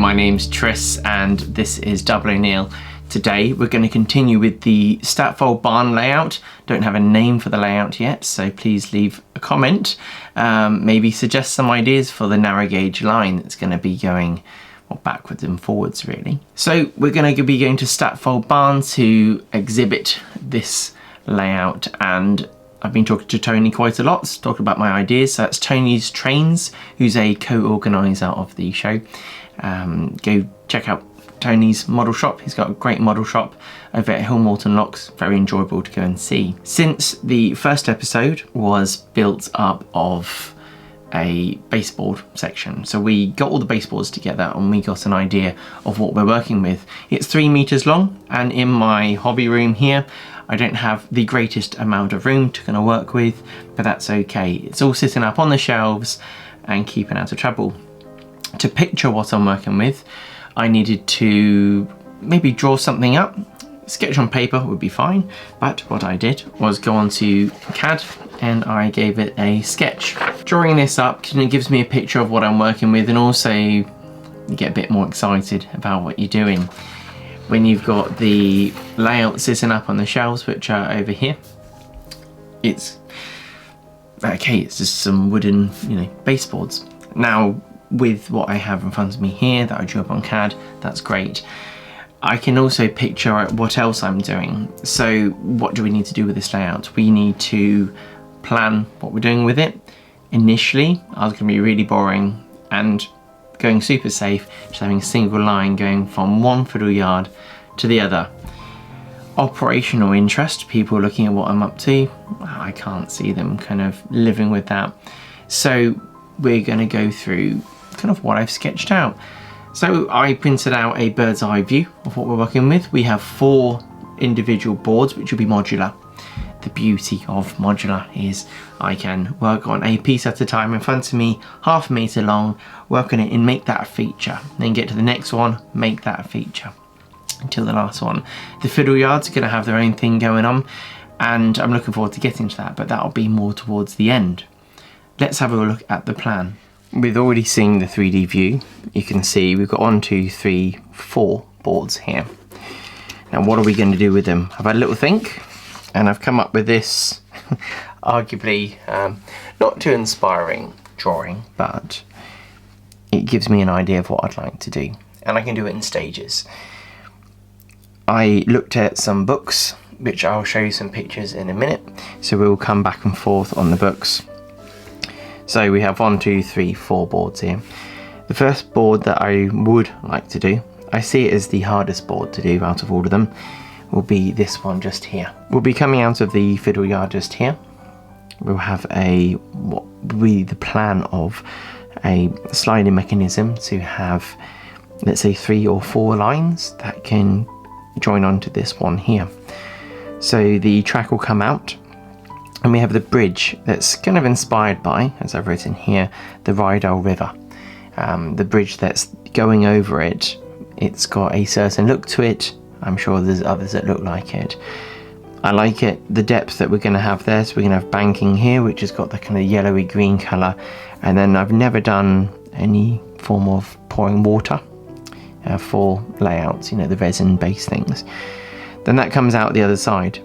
my name's Tris and this is Double Neal. Today we're going to continue with the Statfold barn layout. Don't have a name for the layout yet, so please leave a comment. Maybe suggest some ideas for the narrow gauge line that's going to be going backwards and forwards really. So we're going to be going to Statfold barn to exhibit this layout, and I've been talking to Tony quite a lot, talking about my ideas. So that's Tony's Trains, who's a co-organiser of the show. Go check out Tony's model shop. He's got a great model shop over at Hillmorton Locks, very enjoyable to go and see. Since the first episode was built up of a baseboard section, so we got all the baseboards together and we got an idea of what we're working with. It's 3 meters long, and in my hobby room here I don't have the greatest amount of room to kind of work with, but that's okay. It's all sitting up on the shelves and keeping out of trouble. To picture what I'm working with, I needed to maybe draw something up. Sketch on paper would be fine, but what I did was go onto CAD and I gave it a sketch. Drawing this up gives me a picture of what I'm working with, and also you get a bit more excited about what you're doing. When you've got the layout sitting up on the shelves, which are over here, it's okay, it's just some wooden, baseboards. Now, with what I have in front of me here that I drew up on CAD, that's great. I can also picture what else I'm doing. So what do we need to do with this layout? We need to plan what we're doing with it. Initially, I was going to be really boring and going super safe, just having a single line going from one fiddle yard to the other. Operational interest, people looking at what I'm up to, I can't see them kind of living with that. So we're going to go through kind of what I've sketched out. So I printed out a bird's eye view of what we're working with. We have 4 individual boards which will be modular. The beauty of modular is I can work on a piece at a time in front of me, half a meter long, work on it and make that a feature. Then get to the next one, make that a feature, until the last one. The fiddle yards are going to have their own thing going on, and I'm looking forward to getting to that, but that'll be more towards the end. Let's have a look at the plan. We've already seen the 3D view. You can see we've got 1, 2, 3, 4 boards here. Now what are we going to do with them? I've had a little think, and I've come up with this arguably not too inspiring drawing, but it gives me an idea of what I'd like to do, and I can do it in stages. I looked at some books, which I'll show you some pictures in a minute, so we'll come back and forth on the books. So we have 1, 2, 3, 4 boards here. The first board that I would like to do, I see it as the hardest board to do out of all of them, will be this one just here. We'll be coming out of the fiddle yard just here. We'll have what will be the plan of a sliding mechanism to have, let's say, 3 or 4 lines that can join onto this one here. So the track will come out, and we have the bridge that's kind of inspired by, as I've written here, the Rydal River. The bridge that's going over it, it's got a certain look to it. I'm sure there's others that look like it. I like it, the depth that we're going to have there. So we're going to have banking here, which has got the kind of yellowy green colour, and then I've never done any form of pouring water for layouts, the resin based things. Then that comes out the other side.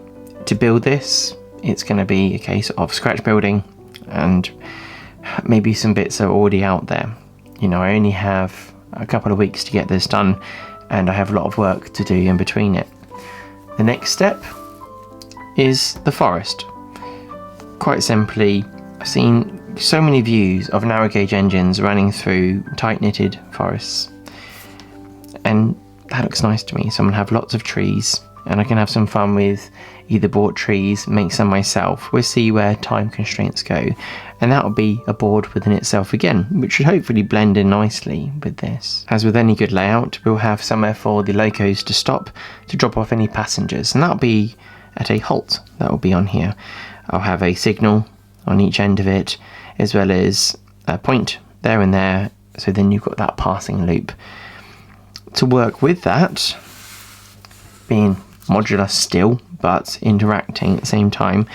To build this, it's going to be a case of scratch building, and maybe some bits are already out there. I only have a couple of weeks to get this done, and I have a lot of work to do in between it. The next step is the forest. Quite simply, I've seen so many views of narrow gauge engines running through tight knitted forests, and that looks nice to me. So I'm going to have lots of trees, and I can have some fun with either bought trees, make some myself. We'll see where time constraints go, and that'll be a board within itself again, which should hopefully blend in nicely with this. As with any good layout, we'll have somewhere for the locos to stop to drop off any passengers, and that'll be at a halt. That will be on here. I'll have a signal on each end of it, as well as a point there and there, so then you've got that passing loop. To work with that, being modular still, but interacting at the same time,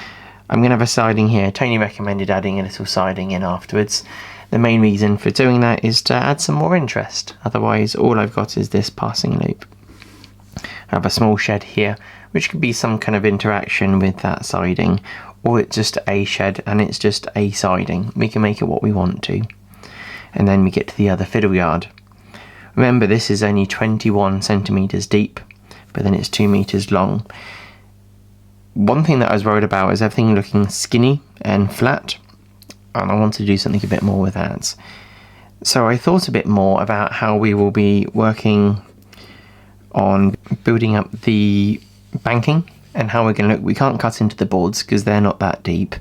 I'm going to have a siding here. Tony recommended adding a little siding in afterwards. The main reason for doing that is to add some more interest. Otherwise, all I've got is this passing loop. I have a small shed here, which could be some kind of interaction with that siding, or it's just a shed and it's just a siding. We can make it what we want to. And then we get to the other fiddle yard. Remember, this is only 21 centimetres deep, but then it's 2 metres long. One thing that I was worried about is everything looking skinny and flat, and I want to do something a bit more with that. So I thought a bit more about how we will be working on building up the banking and how we're going to look. We can't cut into the boards because they're not that deep.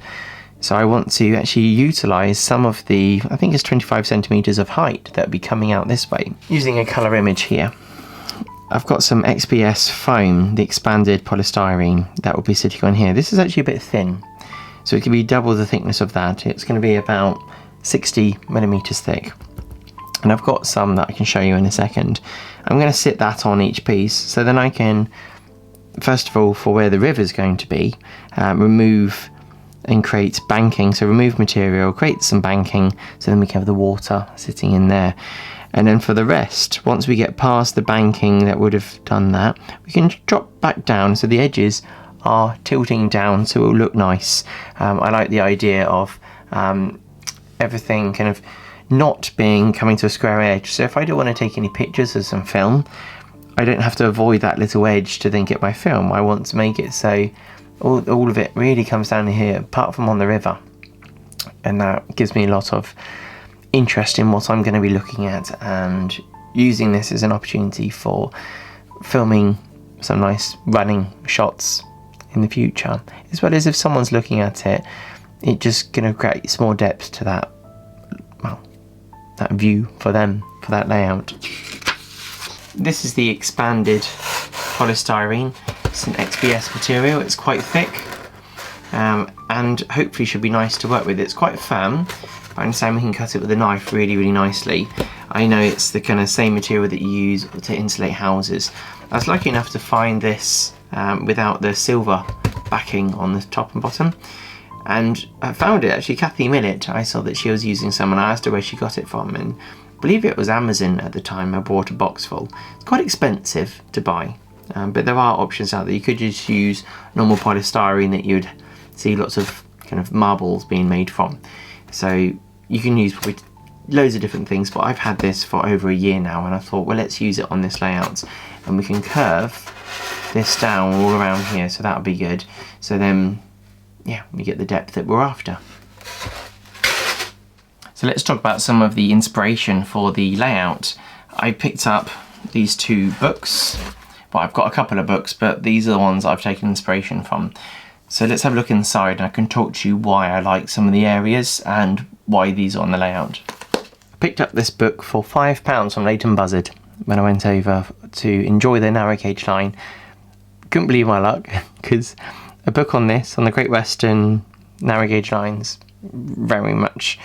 So I want to actually utilise some of the, I think it's 25 centimetres of height that will be coming out this way. Using a colour image here, I've got some XPS foam, the expanded polystyrene, that will be sitting on here. This is actually a bit thin, so it can be double the thickness of that. It's going to be about 60 millimetres thick. And I've got some that I can show you in a second. I'm going to sit that on each piece, so then I can, first of all, for where the river's going to be, remove and create banking. So remove material, create some banking, so then we can have the water sitting in there. And then for the rest, once we get past the banking that would have done that, we can drop back down so the edges are tilting down so it will look nice. I like the idea of everything kind of not coming to a square edge. So if I don't want to take any pictures of some film, I don't have to avoid that little edge to then get my film. I want to make it so all of it really comes down here, apart from on the river. And that gives me a lot of interest in what I'm going to be looking at, and using this as an opportunity for filming some nice running shots in the future, as well as if someone's looking at it, it's just going to create some more depth to that, well, that view for them, for that layout. This is the expanded polystyrene. It's an XPS material, it's quite thick, and hopefully should be nice to work with. It's quite firm, but I understand we can cut it with a knife really, really nicely. I know it's the kind of same material that you use to insulate houses. I was lucky enough to find this without the silver backing on the top and bottom, and I found it actually. Kathy Millett, I saw that she was using some, and I asked her where she got it from, and I believe it was Amazon at the time. I bought a box full. It's quite expensive to buy, but there are options out there. You could just use normal polystyrene that you'd see lots of kind of marbles being made from. So you can use probably loads of different things, but I've had this for over a year now, and I thought, well, let's use it on this layout, and we can curve this down all around here, so that'll be good. So then, yeah, we get the depth that we're after. So let's talk about some of the inspiration for the layout. I picked up these two books. Well, I've got a couple of books, but these are the ones I've taken inspiration from. So let's have a look inside, and I can talk to you why I like some of the areas and why these are on the layout. I picked up this book for £5 from Leighton Buzzard when I went over to enjoy the narrow gauge line. Couldn't believe my luck, because a book on this, on the Great Western narrow gauge lines, very much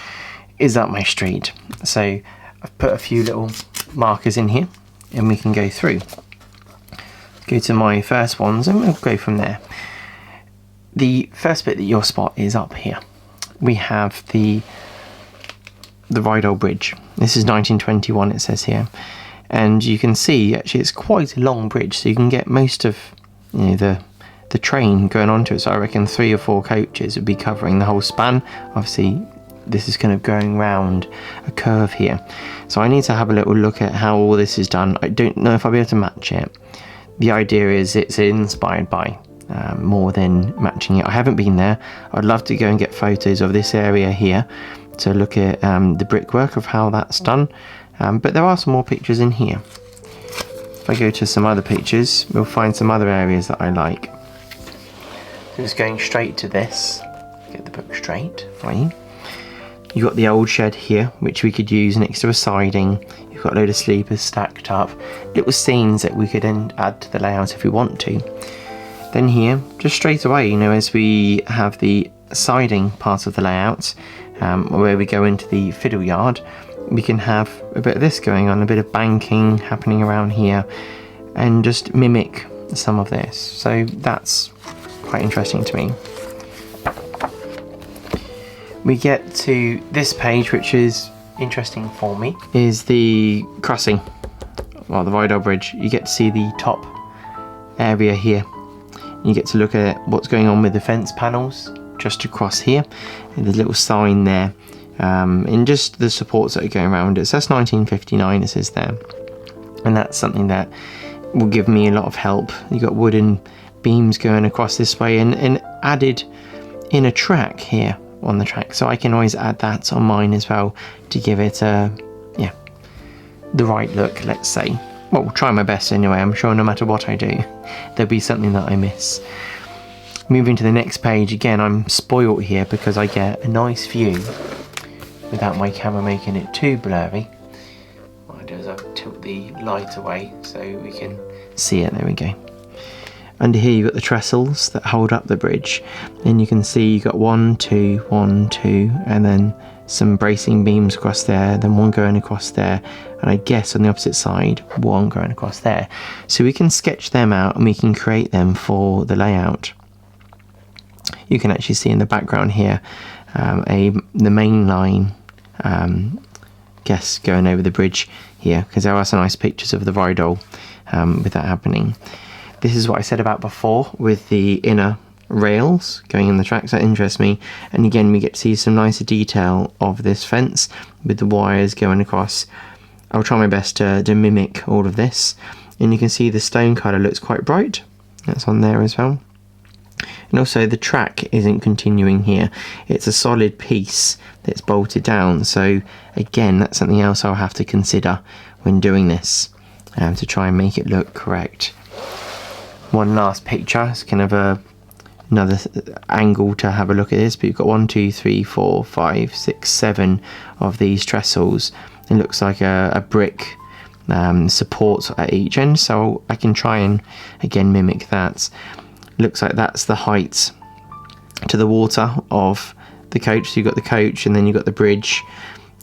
is up my street. So I've put a few little markers in here, and we can go through. Go to my first ones, and we'll go from there. The first bit that you'll spot is up here. We have the Rydal Bridge. This is 1921, it says here, and you can see actually it's quite a long bridge, so you can get most of, you know, the train going onto it. So I reckon 3 or 4 coaches would be covering the whole span. Obviously this is kind of going round a curve here, so I need to have a little look at how all this is done. I don't know if I'll be able to match it. The idea is it's inspired by more than matching it. I haven't been there. I'd love to go and get photos of this area here to look at the brickwork of how that's done, but there are some more pictures in here. If I go to some other pictures, we'll find some other areas that I like. So just going straight to this, get the book straight for you. You've got the old shed here, which we could use next to a siding. You've got a load of sleepers stacked up, little scenes that we could then add to the layout if we want to. Then here, just straight away, you know, as we have the siding part of the layout, where we go into the fiddle yard, we can have a bit of this going on, a bit of banking happening around here, and just mimic some of this. So that's quite interesting to me. we get to this page, which is interesting for me, is the crossing, well, the Rydal Bridge. You get to see the top area here. You get to look at what's going on with the fence panels just across here, and the little sign there, and just the supports that are going around it. So that's 1959, it says there, and that's something that will give me a lot of help. You've got wooden beams going across this way, and added in a track here on the track, so I can always add that on mine as well to give it a, yeah, the right look, let's say. Well, we'll try my best anyway. I'm sure no matter what I do, there'll be something that I miss. Moving to the next page, again, I'm spoilt here because I get a nice view without my camera making it too blurry. What I do is I tilt the light away so we can see it. There we go. Under here you've got the trestles that hold up the bridge, and you can see you've got 1, 2, 1, 2, and then some bracing beams across there, then one going across there, and I guess on the opposite side one going across there. So we can sketch them out and we can create them for the layout. You can actually see in the background here the main line guess going over the bridge here, because there are some nice pictures of the Rydal with that happening. This is what I said about before with the inner rails going in the tracks. That interests me, and again we get to see some nicer detail of this fence with the wires going across. I'll try my best to mimic all of this, and you can see the stone colour looks quite bright. That's on there as well. And also the track isn't continuing here, it's a solid piece that's bolted down, so again that's something else I'll have to consider when doing this to try and make it look correct. One last picture, it's kind of another angle to have a look at this, but you've got 1, 2, 3, 4, 5, 6, 7 of these trestles. It looks like a brick support at each end, so I can try and again mimic that. Looks like that's the height to the water of the coach. So you've got the coach and then you've got the bridge.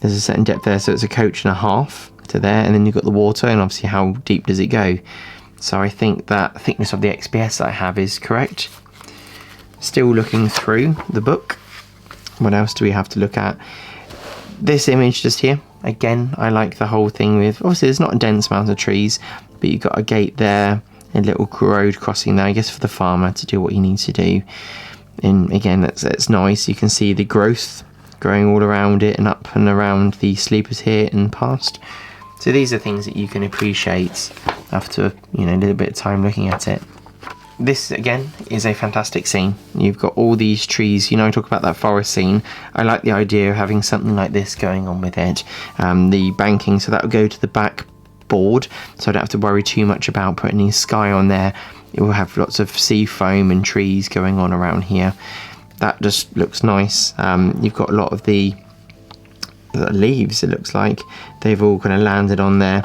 There's a certain depth there, so it's a coach and a half to there, and then you've got the water, and obviously how deep does it go. So I think that thickness of the XPS that I have is correct. Still looking through the book, what else do we have to look at? This image just here, again I like the whole thing with, obviously there's not a dense amount of trees, but you've got a gate there, a little road crossing there, I guess for the farmer to do what he needs to do. And again that's nice, you can see the growth growing all around it and up and around the sleepers here and past. So these are things that you can appreciate after, you know, a little bit of time looking at it. This again is a fantastic scene. You've got all these trees, you know, I talk about that forest scene. I like the idea of having something like this going on with it. The banking, so that will go to the back board, so I don't have to worry too much about putting any sky on there. It will have lots of sea foam and trees going on around here. That just looks nice. You've got a lot of the leaves, it looks like they've all kind of landed on there,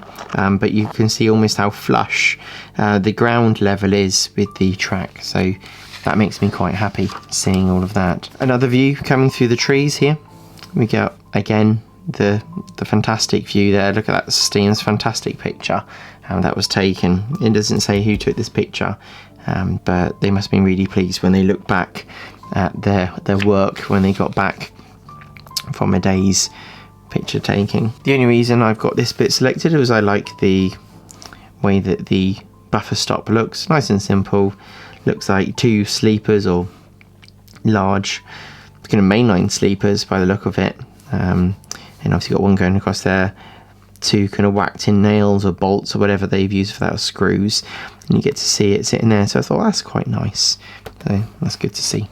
but you can see almost how flush the ground level is with the track, so that makes me quite happy seeing all of that. Another view coming through the trees here, we get again the fantastic view there. Look at that, Steve's fantastic picture that was taken. It doesn't say who took this picture, but they must have been really pleased when they look back at their work when they got back from a day's picture taking. The only reason I've got this bit selected was I like the way that the buffer stop looks. Nice and simple. Looks like 2 sleepers, or large kind of mainline sleepers by the look of it. And obviously got one going across there, 2 kind of whacked in nails or bolts or whatever they've used for that, or screws, and you get to see it sitting there, so I thought, oh, that's quite nice. So that's good to see.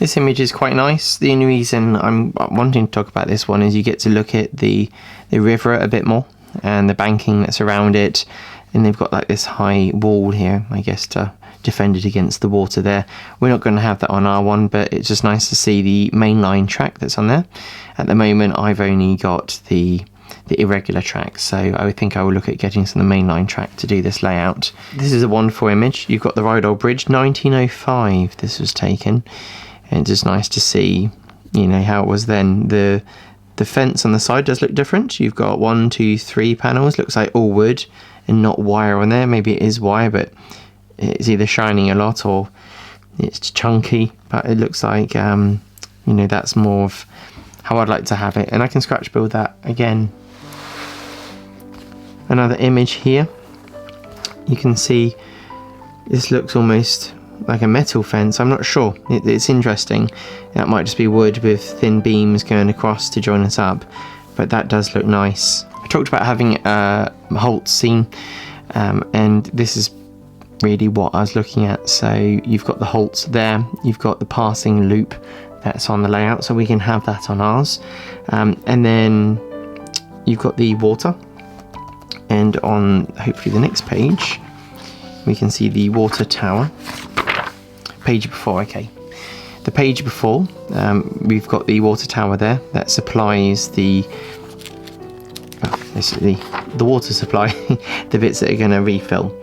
This image is quite nice. The only reason I'm wanting to talk about this one is you get to look at the river a bit more and the banking that's around it, and they've got like this high wall here, I guess, to defend it against the water there. We're not going to have that on our one, but it's just nice to see the mainline track that's on there. At the moment I've only got the irregular track, so I would think I will look at getting some of the mainline track to do this layout. This is a wonderful image. You've got the Rydal Bridge, 1905 this was taken. And it's just nice to see, you know, how it was then. The fence on the side does look different. You've got 1, 2, 3 panels. Looks like all wood and not wire on there. Maybe it is wire, but it's either shining a lot or it's chunky. But it looks like you know, that's more of how I'd like to have it. And I can scratch build that again. Another image here, you can see this looks almost like a metal fence. I'm not sure, it's interesting. That might just be wood with thin beams going across to join us up, but that does look nice. I talked about having a Holtz scene, and this is really what I was looking at. So you've got the Holtz there, you've got the passing loop that's on the layout, so we can have that on ours, and then you've got the water, and on hopefully the next page we can see the water tower. Page before, okay. The page before, we've got the water tower there that supplies the water supply, the bits that are going to refill.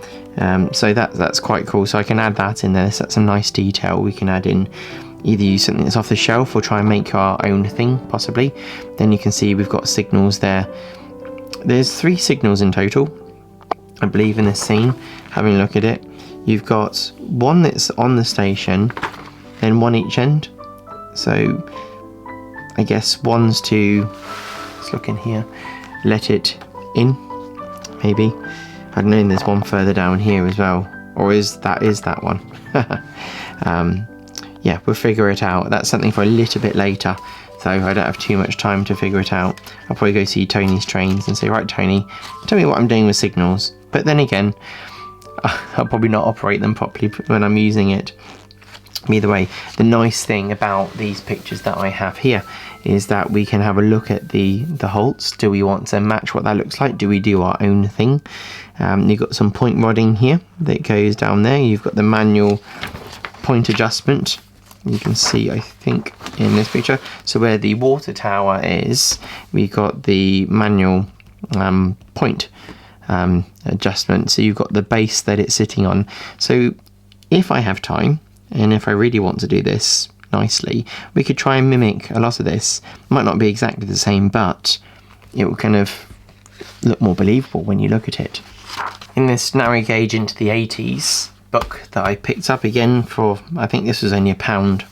So that's quite cool. So I can add that in there. So that's some nice detail we can add in. Either use something that's off the shelf or try and make our own thing, possibly. Then you can see we've got signals there. There's 3 signals in total, I believe, in this scene. Having a look at it, you've got one that's on the station, then one each end. So I guess one's to, let's look in here, let it in, maybe. I don't know, there's one further down here as well, or is that one? Yeah, we'll figure it out. That's something for a little bit later, so I don't have too much time to figure it out. I'll probably go see Tony's trains and say, right, Tony, tell me what I'm doing with signals. But then again, I'll probably not operate them properly when I'm using it. Either way, the nice thing about these pictures that I have here is that we can have a look at the Holtz. Do we want to match what that looks like? Do we do our own thing? You've got some point rodding here that goes down there. You've got the manual point adjustment. You can see, I think, in this picture. So where the water tower is, we got the manual point adjustment. So you've got the base that it's sitting on. So if I have time, and if I really want to do this nicely, we could try and mimic a lot of this. Might not be exactly the same, but it will kind of look more believable when you look at it. In this narrow gauge into the 80s book that I picked up again for, I think this was only £1.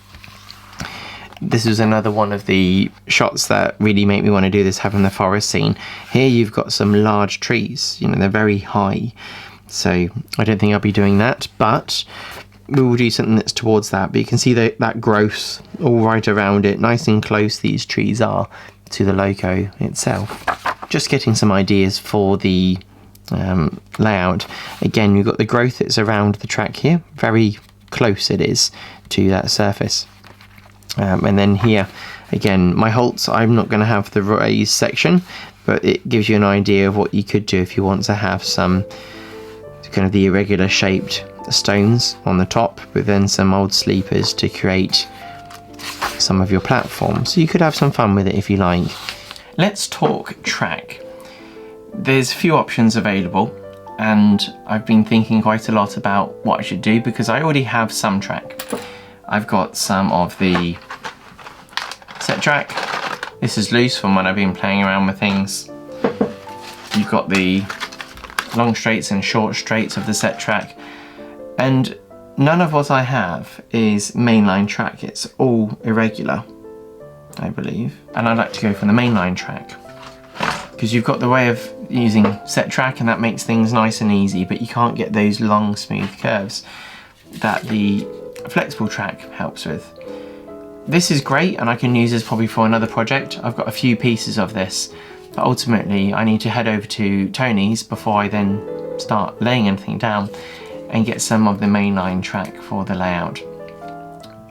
This was another one of the shots that really make me want to do this, having the forest scene. Here you've got some large trees, you know, they're very high. So I don't think I'll be doing that, but we will do something that's towards that. But you can see that growth all right around it, nice and close these trees are to the loco itself. Just getting some ideas for the layout. Again, you've got the growth that's around the track here, very close it is to that surface. And then here, again, my Holtz, I'm not going to have the raised section, but it gives you an idea of what you could do if you want to have some kind of the irregular shaped stones on the top, with then some old sleepers to create some of your platform. So you could have some fun with it if you like. Let's talk track. There's a few options available, and I've been thinking quite a lot about what I should do because I already have some track. I've got some of the set track. This is loose from when I've been playing around with things. You've got the long straights and short straights of the set track, and none of what I have is mainline track. It's all irregular, I believe, and I'd like to go for the mainline track because you've got the way of using set track, and that makes things nice and easy, but you can't get those long smooth curves that the flexible track helps with. This is great, and I can use this probably for another project. I've got a few pieces of this, but ultimately I need to head over to Tony's before I then start laying anything down and get some of the mainline track for the layout.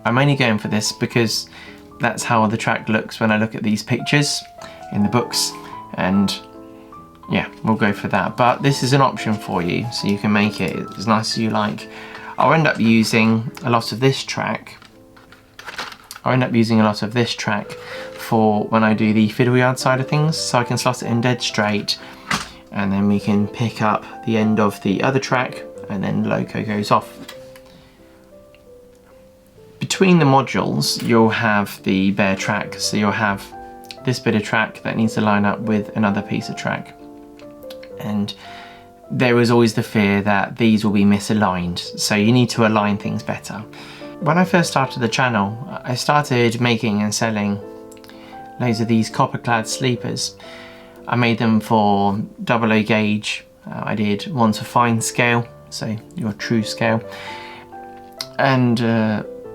I'm only going for this because that's how the track looks when I look at these pictures in the books, and yeah, we'll go for that. But this is an option for you, so you can make it as nice as you like. I'll end up using a lot of this track. For when I do the fiddle yard side of things, so I can slot it in dead straight, and then we can pick up the end of the other track, and then the loco goes off. Between the modules, you'll have the bare track, so you'll have this bit of track that needs to line up with another piece of track. And there is always the fear that these will be misaligned, so you need to align things better. when I first started the channel, I started making and selling loads of these copper clad sleepers. I made them for 00 gauge. I did one to fine scale, so your true scale, and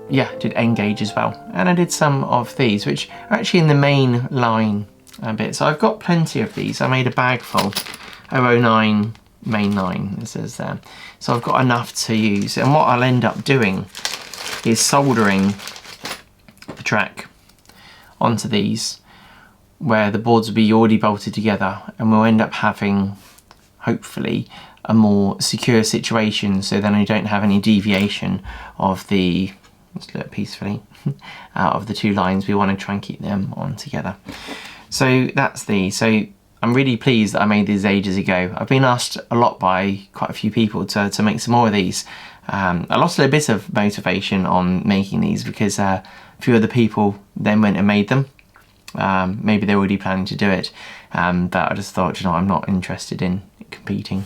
yeah, did N gauge as well. And I did some of these, which are actually in the main line a bit. So I've got plenty of these. I made a bag full, 009 main 9, it says there. So I've got enough to use. And what I'll end up doing is soldering the track onto these, where the boards will be already bolted together, and we'll end up having, hopefully, a more secure situation, so then I don't have any deviation of the, let's do it peacefully, of the two lines. We want to try and keep them on together. So that's these. So I'm really pleased that I made these ages ago. I've been asked a lot by quite a few people to make some more of these. I lost a little bit of motivation on making these because a few other people then went and made them. Maybe they're already planning to do it, but I just thought, you know, I'm not interested in competing.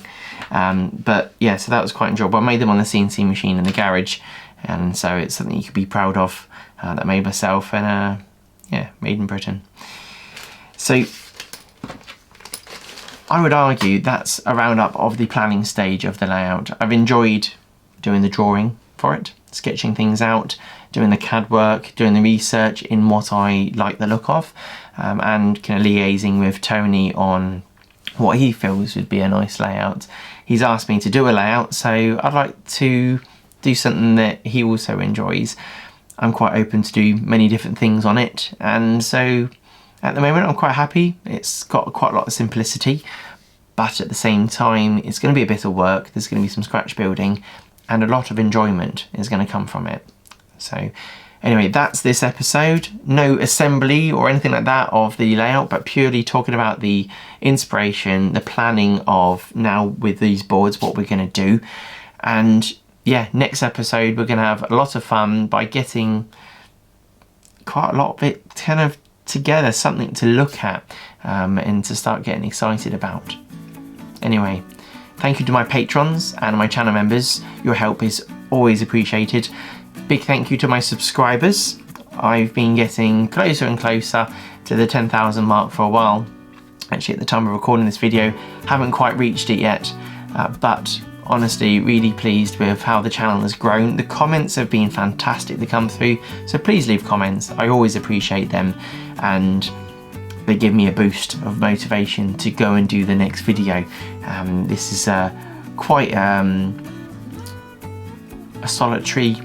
But yeah, so that was quite enjoyable. I made them on the CNC machine in the garage, and so it's something you could be proud of, that I made myself, and yeah, made in Britain. So I would argue that's a roundup of the planning stage of the layout. I've enjoyed doing the drawing for it, sketching things out, doing the CAD work, doing the research in what I like the look of, and kind of liaising with Tony on what he feels would be a nice layout. He's asked me to do a layout, so I'd like to do something that he also enjoys. I'm quite open to do many different things on it, and so at the moment I'm quite happy. It's got quite a lot of simplicity, but at the same time it's going to be a bit of work. There's going to be some scratch building, and a lot of enjoyment is going to come from it. So anyway, that's this episode. No assembly or anything like that of the layout, but purely talking about the inspiration, the planning of now with these boards, what we're going to do. And yeah, next episode we're going to have a lot of fun by getting quite a lot of it kind of together, something to look at, and to start getting excited about. Anyway, thank you to my patrons and my channel members. Your help is always appreciated. Big thank you to my subscribers. I've been getting closer and closer to the 10,000 mark for a while. Actually, at the time of recording this video, haven't quite reached it yet, but honestly, really pleased with how the channel has grown. The comments have been fantastic to come through, so please leave comments. I always appreciate them, and they give me a boost of motivation to go and do the next video. This is quite a solitary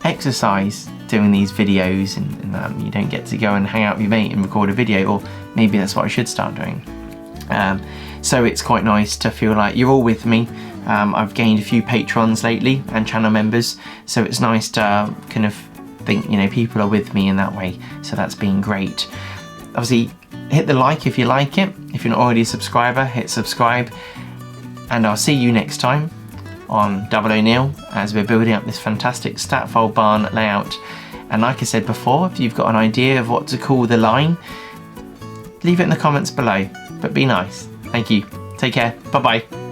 exercise doing these videos, and you don't get to go and hang out with your mate and record a video, or maybe that's what I should start doing. So it's quite nice to feel like you're all with me. I've gained a few patrons lately and channel members, so it's nice to kind of think, you know, people are with me in that way, so that's been great. Obviously, hit the like if you like it. If you're not already a subscriber, hit subscribe, and I'll see you next time on 00 Neal as we're building up this fantastic Statfold barn layout. And like I said before, if you've got an idea of what to call the line, leave it in the comments below, but be nice. Thank you. Take care. Bye bye.